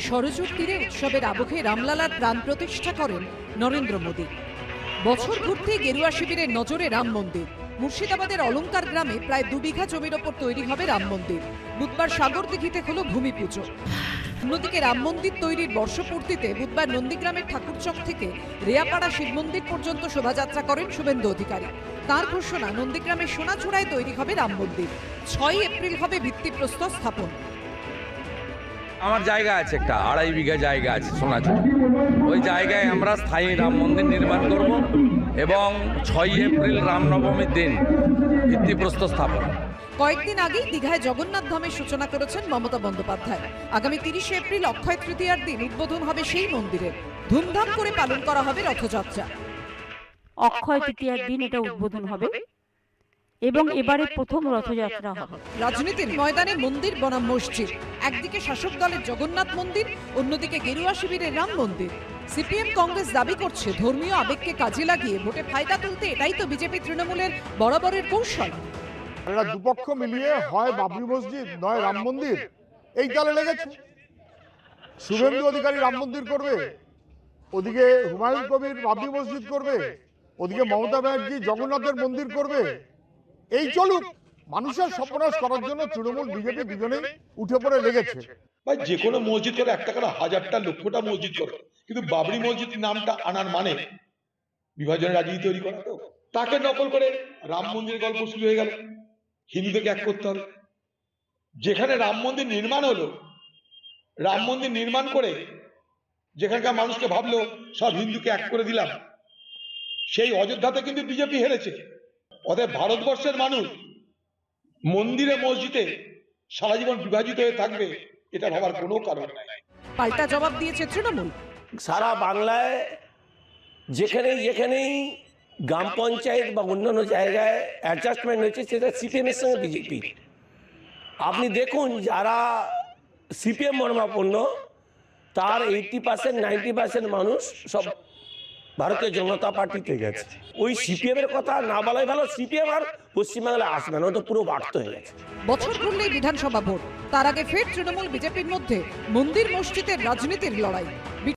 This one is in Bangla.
সরযূর তীরে উৎসবের আবহে রামলালার প্রাণ প্রতিষ্ঠা করেন নরেন্দ্র মোদী। বছর ঘুরতে গেরুয়া শিবিরের নজরে রাম মন্দির। মুর্শিদাবাদের অলঙ্কার গ্রামে প্রায় 2 বিঘা জমির ওপর তৈরি হবে রাম মন্দির। বুধবার সাগরদিঘিতে হলো ভূমি পুজো। অন্যদিকে রাম মন্দির তৈরির বর্ষপূর্তিতে বুধবার নন্দীগ্রামের ঠাকুরচক থেকে রেয়াপাড়া শিব মন্দির পর্যন্ত শোভাযাত্রা করেন শুভেন্দু অধিকারী। তার ঘোষণা, নন্দীগ্রামের সোনাচূড়ায় তৈরি হবে রাম মন্দির। 6 এপ্রিল হবে ভিত্তিপ্রস্তর স্থাপন। আমার জায়গা আছে, একটা 2.5 বিঘা জায়গা আছে সোনাচূড়া। ওই জায়গায় আমরা স্থায়ী রাম মন্দির নির্মাণ করব এবং 6 এপ্রিল রামনবমীর দিন ভিত্তিপ্রস্তর স্থাপন। কয়েকদিন আগেই দীঘায় জগন্নাথ ধামের সূচনা করেছেন মমতা বন্দ্যোপাধ্যায়। আগামী 30 এপ্রিল অক্ষয় তৃতীয়ার দিন উদ্বোধন হবে সেই মন্দিরের। ধুমধাম করে পালন করা হবে রথযাত্রা। অক্ষয় তৃতীয়ার দিন এটা উদ্বোধন হবে এবং এবারে প্রথম রথযাত্রা হবে। রাজনীতির ময়দানে মন্দির বনাম মসজিদ। একদিকে শাসক দলের জগন্নাথ মন্দির, অন্যদিকে গেরুয়া শিবিরের রাম মন্দির। সিপিএম কংগ্রেস দাবি করছে ধর্মীয় আবেগকে কাজে লাগিয়ে ভোটে ফায়দা তুলতে এটাই তো বিজেপি তৃণমূলের বরাবরের কৌশল। এরা দুপক্ষ মিলিয়ে হয় বাবরি মসজিদ নয় রাম মন্দির, এই তালে লেগেছে। শুভেন্দু অধিকারী রাম মন্দির করবে, ওদিকে হুমায়ুন কবির বাবরি মসজিদ করবে, ওদিকে মমতা ব্যানার্জি জগন্নাথের মন্দির করবে। এই চলুক, মানুষের সর্বনাশ করার জন্য তৃণমূল বিজেপি দুজনেই উঠে পড়ে লেগেছে। ভাই যে কোনো মসজিদ করে একটা করে হাজারটা লক্ষটা মসজিদ করে, কিন্তু বাবরি মসজিদ নামটা আনার মানে বিভাজনের রাজনীতি তৈরি করা। তো তাকে নকল করে রাম মন্দিরের গল্প শুরু হয়ে গেল। হিন্দুদেরকে এক করতে হবে। যেখানে রাম মন্দির নির্মাণ হলো, রাম মন্দির নির্মাণ করে যেখানকার মানুষকে ভাবলো সব হিন্দুকে এক করে দিলাম, সেই অযোধ্যাতে কিন্তু বিজেপি হেরেছে। অতএব ভারতবর্ষের মানুষ মন্দিরে মসজিদে সারা জীবন বিভাজিত হয়ে থাকবে, এটা ভাবার কোনো কারণ নাই। পাল্টা জবাব দিয়েছে তৃণমূল। সারা বাংলায় যেখানেই গ্রাম পঞ্চায়েত বা অন্যান্য জায়গায় অ্যাডজাস্টমেন্ট হয়েছে সেটা সিপিএমের সঙ্গে বিজেপি। আপনি দেখুন যারা সিপিএম মর্মাপন্ন তার 80% 90% মানুষ সব ভারতীয় জনতা পার্টিতে গেছে। ওই সিপিএমের কথা না বলাই ভালো, সিপিএম আর পশ্চিমবাংলায় আসবে না, তো পুরো বার্থ হয়ে গেছে। বছর ঘুরলেই বিধানসভা ভোট, তার আগে ফের তৃণমূল বিজেপির মধ্যে মন্দির মসজিদের রাজনীতির লড়াই।